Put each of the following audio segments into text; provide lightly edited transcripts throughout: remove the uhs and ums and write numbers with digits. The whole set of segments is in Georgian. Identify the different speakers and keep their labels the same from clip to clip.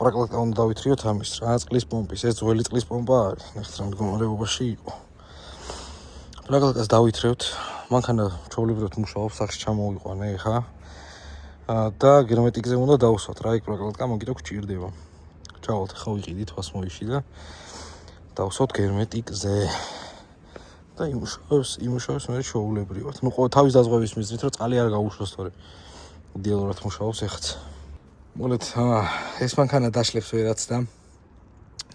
Speaker 1: პრაკლაკა უნდა დავითრიოთ ამის რა, წყლის პომპის, ეს ძველი წყლის პომპა არის, ნახეთ რა მდგომარეობაში იყო. პრაკლაკას დავითრევთ, მანქანა ჩვეულებრივად მუშაობს, სახში ჩამოვიყვანე ხა. და გერმეტიკზე უნდა დავუსვათ რა, იქ პრაკლაკა მოგიტო გჭირდება. ჩავალთ ხა ვიყიდით ფასმოიში და დავუსვათ გერმეტიკზე. და იმუშავებს მე ჩვეულებრივად. ნუ თავის დაზღვევის მიზნით რომ წყალი არ გაუშვოს, თორე იდეალურად მუშაობს ეხაც. მოგეთ ეს მანქანა დაშლებს ვერაც და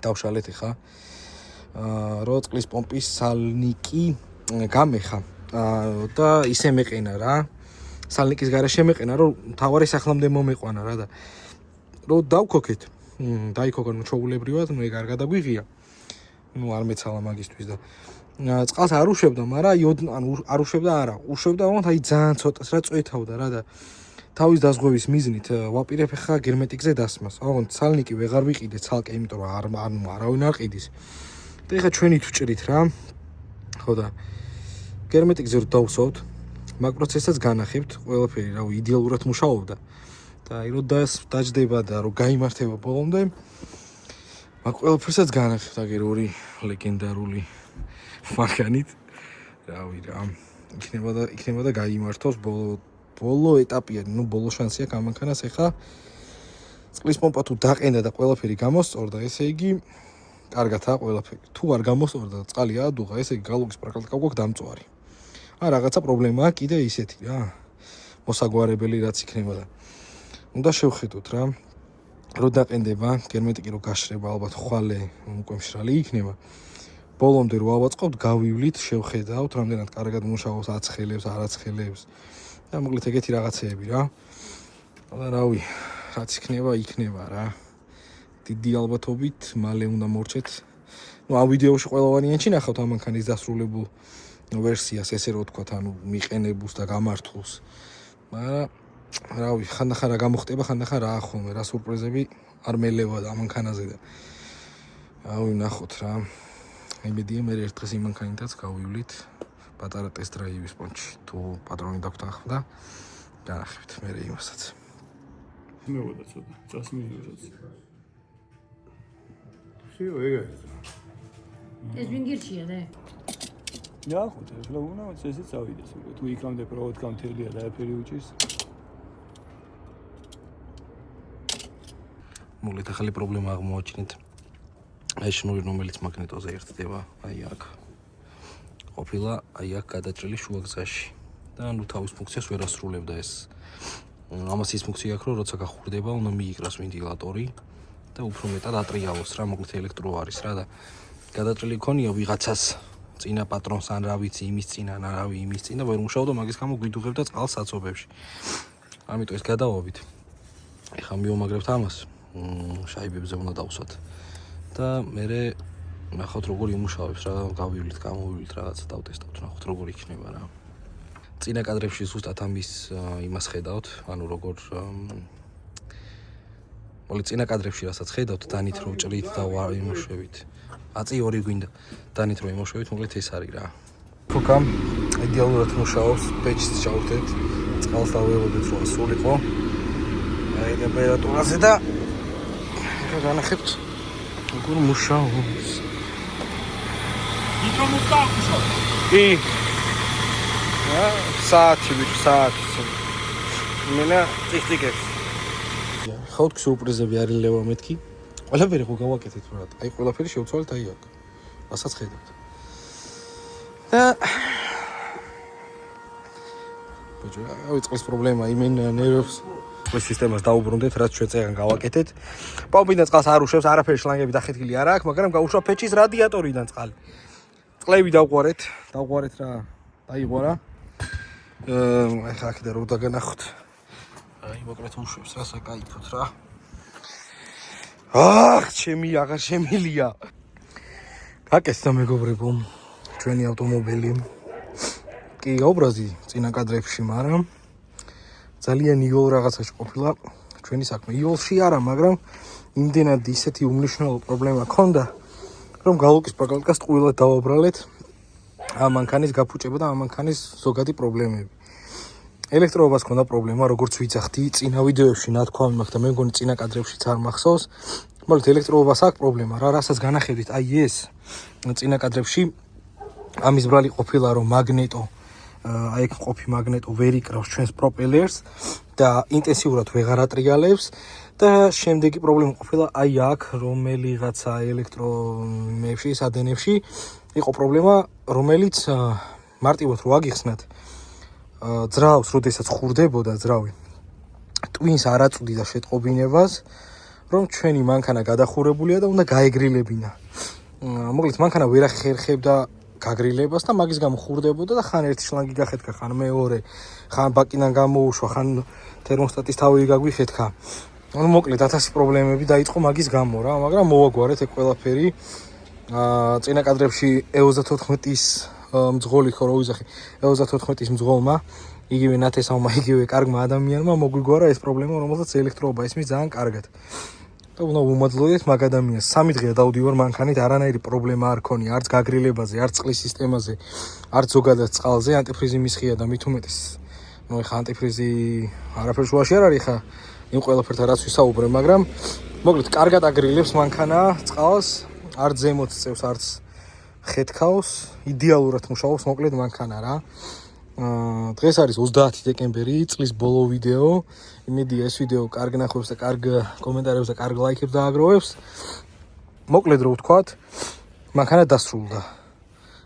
Speaker 1: დავშალეთ ხა. რო წყლის პომპის სალნიკი გამეხა და ისე მეყენა რა. სალნიკის გარეშე მეყენა რომ თავარი სახლამდე მომეყვანა რა და რო დავქოქეთ. დაიქოქა ნუ ჩვეულებრივად, ნუ ეგ არ გადაგვიღია. ნუ არ მეცალა მაგისთვის და წყალს არ უშვებდა, მაგრამ არ უშვებდა არა, უშვებდა მაგრამ აი ძალიან ცოტას რა წვეთავდა რა და თავის დაზღვევის მიზნით ვაპირებ ხა გერმეტიკზე დასმას. ოღონდ სალნიკი ვეღარ ვიყიდე ცალკე, იმიტომ რომ არავინ არ ყიდის. და ეხა ჩვენით ვჭრით რა. ხო და გერმეტიკზე რო დავსვავთ, მაგ პროცესსაც განახებთ, ყველაფერი რა იდეალურად მუშაობდა. და აი რო დაჯდება და რო გაიმართება ბოლომდე, მაგ ყველაფერსაც განახებთ, აგერ ორი ლეგენდარული მანქანით. რავი რა, იქნება და გაიმართოს ბოლო ეტაპია, ნუ ბოლო შანსია გამანქანას ეხა. წყლის პომპა თუ დაყენდა და ყველაფერი გამოსწორდა, ესე იგი კარგათაა ყველაფერი. თუ არ გამოსწორდა და წყალი აადუღა, ესე იგი გალოგის პრაკლაკა გვაქვს დამწვარი. რაღაცა პრობლემაა კიდე ისეთი რა. მოსაგვარებელი რაც იქნება და უნდა შევხედოთ რა. რო დაყენდება, გერმეტიკი რო გაშრება, ალბათ ხვალე უკვე მშრალი იქნება. ბოლომდე რო ავაწყობთ, გავივლით, შევხედავთ, რამდენად კარგად მუშაობს, აცხელებს, არ აცხელებს. და მოკლედ ეგეთი რაღაცეები რა. და რავი, რაც იქნება რა. დიდი ალბათობით მალე უნდა მორჩეთ. ნუ ამ ვიდეოში ყველა ვარიანტი ნახავთ ამ მანქანის დასრულებულ ვერსიას, ესე რო ვთქვათ, ანუ მიყენებულს და გამართულს. მაგრამ რავი, ხანდახან რა გამოხდება, ხანდახან რა ხოლმე, რა სურპრიზები არ მელევა და ამ მანქანაზე და რავი, ნახოთ რა. იმედია მე ერთ დღეს იმ მანქანითაც გავივლით პატარა ტესტ დრაივის პონჩი, თუ პატრონი დაგვთანხმდა, განახებთ მე იმასაც.
Speaker 2: მევოდა ცოტა, წასმიდიოსაც. ხიო ეგაა.
Speaker 3: ეს ვინ გირჩია და?
Speaker 2: ნახოთ, ახლა უნდა წესიც ავიდეს, თუ იქამდე პროვოდკა მთელია და აფერი უჭის.
Speaker 1: მოგეთ ახალი პრობლემა აღმოაჩინეთ. აი შნური რომელიც მაგნეტოზე ერთდება, აი აქ. ყოფილა აი აქ გადაჭრილი შუაგზაში და ნუ თავის ფუნქციას ვერ ასრულებდა ეს. ამას ის ფუნქცია აქვს, რომ როცა გახურდება, უნდა მიიგრას ვენტილატორი და უფრო მეტად ატრიალოს რა, მოკლედ ელექტრო არის რა და გადაჭრილი ქონია ვიღაცას წინა პატრონს ან რა ვიცი, იმის წინა, არავი იმის წინა, ვერ მუშაობდა, მაგის გამო გვიდუღებდა წყალს საცობებში. ამიტომ ეს გადავავით. ეხლა მივამაგრებთ ამას, შაიბებზე უნდა დავსვათ. და მე ნახავთ როგორ იმუშავებს რა, გავივლით, გამოვივლით რაღაცა დავტესტავთ, ნახავთ როგორ იქნება რა. წინა კადრებში ზუსტად ამის იმას ხედავთ, ანუ როგორ მოლე წინა კადრებში რასაც ხედავთ, დანით რო ჭრით და იმუშავებით. აწი ორი გვინდა, დანით რო იმუშავებით, მოგეთ ეს არის რა. ფოკამ იდეალურად მუშაობს, პეჩს ჩავხდეთ, წყალს დავევლოდეთ რომ სულიყო. აი ტემპერატურაზე და ეხლა განახებთ როგორ მუშაობს.
Speaker 2: Ничего не стало.
Speaker 1: И საათი მენა ტიკტიკებს. ხავთ სურპრიზები არის ლევა მეთქი. ყველაფერი ხო გავაკეთეთ რა. აი ყველაფერი შევცვალეთ აი აქ. რასაც ხედავთ. და ბიჭო, წყლის პრობლემა იმენ ნერვებს წყლის სისტემას დაუბრუნდეთ, რაც ჩვენ წეგან გავაკეთეთ. პომპიდან წყალს არ უშვებს, არაფერი შლანგები დახეთქილი არ აქვს, მაგრამ გაუშვა ფეჩის რადიატორიდან წყალი. წყლები დავყვარეთ რა, დაიღვარა. ეხლა აქედან რო დაგანახოთ. აი, მოკლედ უშვებს რა, საკაიფოთ რა. ჩემი აღარ შემილია. გაკეთდა მეგობრებო, ჩვენი ავტომობილი. კი, გაუბრაზი წინა კადრებში, მაგრამ ძალიან იოლ რაღაცაში ყოფილა ჩვენი საქმე. იოლში არა, მაგრამ იმდენად ისეთი უმნიშვნელო პრობლემა ქონდა, რომ გალოკის პრაკლაკას ტყუილად დავაბრალეთ ამ მანქანის გაფუჭება და ამ მანქანის ზოგადი პრობლემები. ელექტროობას ქონდა პრობლემა, როგორც ვიძახდი, წინა ვიდეოებში ნათქვამი მაქვს და მე მგონი წინა კადრებშიც არ მახსოვს. მოგეთ ელექტროობას აქვს პრობლემა რა, რასაც განახედით, აი ეს წინა კადრებში ამის ბრალი ყოფილა რომ მაგნეტო აი ეგ ყოფი მაგნეტო ვერ იკრავს ჩვენს პროპელერს და ინტენსიურად ვეღარ ატრიალებს და შემდეგი პრობლემა ყოფილა აი აქ რომელიღაცა ელექტრომებში, სადენებში იყო პრობლემა, რომელიც მარტივად რო აგიხსნათ ძრავს, როდესაც ხურდებოდა ძრავი, ტვინს არ აწვდიდა და შეტყობინებას, რომ ჩვენი მანქანა გადახურებულია და უნდა გაეგრილებინა. მოკლედ მანქანა ვერ ახერხებდა გაგრილებას და მაგის გამო ხურდებოდა და ხან ერთი შლანგი გახეთქა, ხან მეორე, ხან ბაკიდან გამოუშვა, ხან თერმოსტატის თავი გაგვიხეთქა. ანუ მოკლედ 1000 პრობლემები დაიწყო მაგის გამო რა, მაგრამ მოვაგვარეთ ეგ ყველაფერი. წინა კადრებში E34-ის მძღოლი ხო რო ვიზახი, E34-ის მძღოლმა, იგივე ნათესავმა, იგივე კარგმა ადამიანმა მოგვიგვარა ეს პრობლემა, რომელსაც ელექტროობა ისმის ძალიან კარგად. და უნდა უმადლოდეთ მაგ ადამიანს. 3 დღეა დავდივარ მანქანით, არანაირი პრობლემა არ ქონია, არც გაგრილებაზე, არც წყლის სისტემაზე, არც ზოგადად წყალზე, ანტიფრიზი მისხია და მით უმეტეს. ნუ ეხა ანტიფრიზი არაფერ შუაში არ არის ხა იმ ყველაფერთან რაც ვისაუბრე, მაგრამ მოკლედ კარგად აგრილებს მანქანა წყალს, არც ზემოთ წევს, არც ხეთქავს, იდეალურად მუშაობს მოკლედ მანქანა რა. დღეს არის 30 დეკემბერი, წლის ბოლო ვიდეო. იმედია ეს ვიდეო კარგ ნახვებს და კარგ კომენტარებს და კარგ ლაიქებს დააგროვებს. მოკლედ რო ვთქვათ, მანქანა დასრულდა.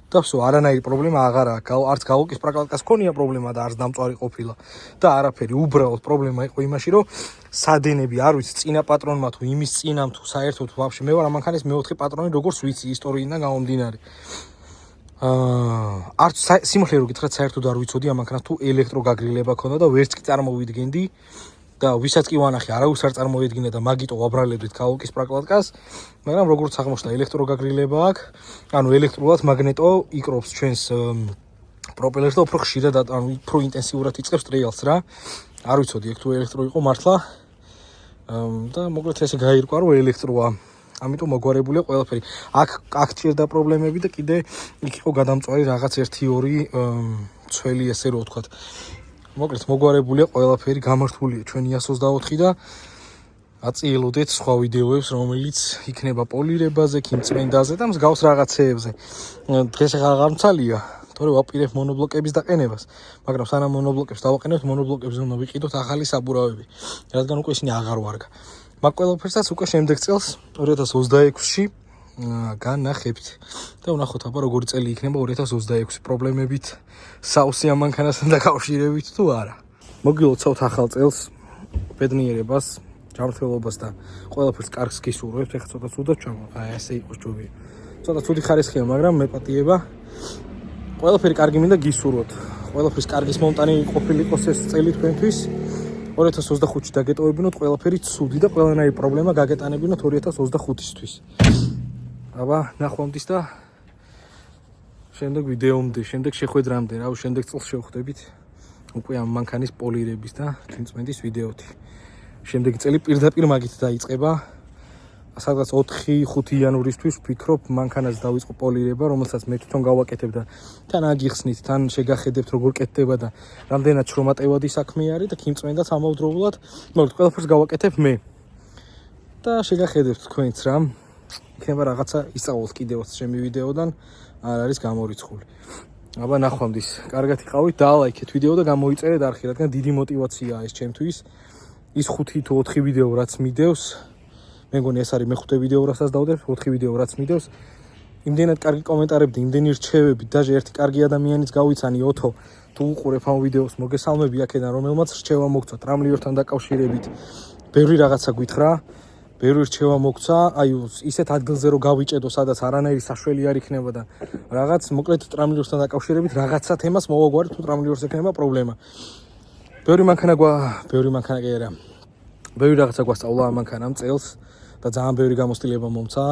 Speaker 1: და всё, არანაირი პრობლემა აღარ აქვს. არც გაუკის პრაკალკას ქონია პრობლემა და არც დამწვარი ყოფილა. და არაფერი, უბრალოდ პრობლემა იყო იმაში, რომ სადენები არ ვიცი წინა პატრონმა თუ იმის წინამ თუ საერთოდ ვაფშე მე ვარ ამ მანქანის მეოთხე პატრონი, როგორც ვიცი ისტორიიდან გამომდინარე. არც სიმართლე რო გითხრათ, საერთოდ არ ვიცოდი ამ მანქანას თუ ელექტროგაგრილება ქონდა და ვერც კი წარმოვიდგენდი და ვისაც კი ვანახე, არავის არ წარმოვიდგინა და მაგიტო ვაბრალებდით გაუკის პრაკალკას, მაგრამ როგორც აღმოჩნდა ელექტროგაგრილება აქვს, ანუ ელექტრულად მაგნეტო იკრობს ჩვენს პროპელერს და უფრო ხშირად, ანუ უფრო ინტენსიურად იწყებს ტრიალს რა. არ ვიცოდი ეგ თუ ელექტრო იყო მართლა. და მოკლედ ესე გაირკვა რომ ელექტროა. ამიტომ მოგვარებულია ყველაფერი. აქ ჭირდა პრობლემები და კიდე იქ იყო გადამწვარი რაღაც 1-2 ცველი ესე რო ვთქვათ. მოკლედ მოგვარებულია ყველაფერი, გამართულია ჩვენი 124 და აწიელოდეთ სხვა ვიდეოებს, რომელიც იქნება პოლირებაზე, ქიმწმენდაზე და მსგავს რაღაცეებზე. დღეს აღარ მცალია, თორე ვაპირებ მონობლოკების დაყენებას, მაგრამ სანამ მონობლოკებს დავაყენებთ, მონობლოკებზე უნდა ვიყიდოთ ახალი საბურავები, რადგან უკვე ისინი აღარ ვარგა. მაგ ყველაფერსაც უკვე შემდეგ წელს 2026-ში განახებთ. და ვნახოთ აბა როგორი წელი იქნება 2026 პრობლემებით საუსი ამ მანქანასთან დაკავშირებით თუ არა. მოგილოცავთ ახალ წელს, ბედნიერებას, ჯანმრთელობას და ყველაფერს კარგს გისურვებთ. ეხლა ცოტა ცუდად ჩამო, აი ესე იყოს ჯობია. ცოტა ცუდი ხარისხია, მაგრამ მეპატიება. ყველაფერი კარგი მინდა გისურვოთ. ყველაფრის კარგის მომტანი ყოფილიყოს ეს წელი თქვენთვის. 2025-ში დაგეტოვებინოთ ყველაფერი ცუდი და ყველანაირი პრობლემა გაგეტანებინოთ 2025-ისთვის. აბა, ნახვამდის და შემდეგ ვიდეომდე, შემდეგ შეხვედრამდე, რა, შემდეგ წელს შევხვდებით უკვე ამ მანქანის პოლირების და ქიმწმენდის ვიდეოთი. შემდეგი წელი პირდაპირ მაგით დაიწყება. სადღაც 4-5 იანვრისთვის ვფიქრობ მანქანას დავიწყო პოლირება, რომელსაც მე თვითონ გავაკეთებ და თან აგიხსნით, თან შეგახედებთ როგორ კეთდება და რამდენად შრომატევადი საქმე არის და ქიმწმენდაც ამავდროულად, მოკლედ ყველაფერს გავაკეთებ მე. და შეგახედებთ თქვენც რა. იქნება რაღაცა ისწავლოთ კიდევაც ჩემი ვიდეოდან, არ არის გამორიცხული. აბა ნახვამდის, კარგად იყავით, დაალაიქეთ ვიდეო და გამოიწერეთ არხი, რადგან დიდი мотиваციაა ეს ჩემთვის. ის 5 თუ 4 ვიდეო რაც მიდევს, მე მგონი ეს არის მე-5 ვიდეო რასაც დავდებ, 4 ვიდეო რაც მიდევს. იმდენად კარგი კომენტარები, იმდენი რჩევები, დაჟე ერთი კარგი ადამიანიც გავიცანი, ოთო, თუ უყურებ ამ ვიდეოს, მოგესალმები აქედან, რომელმაც რჩევა მოგცა ტრამლიორთან დაკავშირებით. ბევრი რაღაცა გითხრა, ბევრი რჩევა მოგცა, აი ისეთ ადგილზე რომ გავიჭედო, სადაც არანაირი საშველი არ იქნება და რაღაც მოკლედ ტრამლიორთან დაკავშირებით რაღაცა თემას მოვაგვარეთ, თუ ტრამლიორს ექნება პრობლემა. ბევრი მანქანა კი არა. ბევრი რაღაცა გვასწავლა ამ მანქანამ წელს და ძალიან ბევრი გამოცდილება მომცა.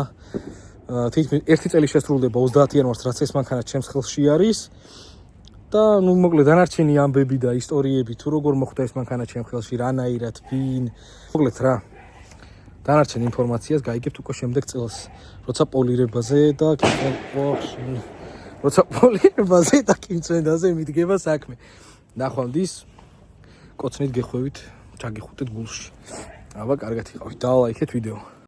Speaker 1: თითქმის ერთი წელი შესრულდება 30 იანვარს, რაც ეს მანქანა ჩემს ხელში არის. და ნუ მოკლედ დანარჩენი ამბები და ისტორიები, თუ როგორ მოხდა ეს მანქანა ჩემს ხელში, რანაირად, ვინ, მოკლედ რა. დანარჩენ ინფორმაციას გაიგებთ უკვე შემდეგ წელს, როცა პოლირებაზე და ქიმწმენდაზე მიდგება საქმე. ნახვამდის. კოცნით გეხვევით, ჩაგიხუტეთ გულში. აბა, კარგად იყავით. დალაიქეთ ვიდეო.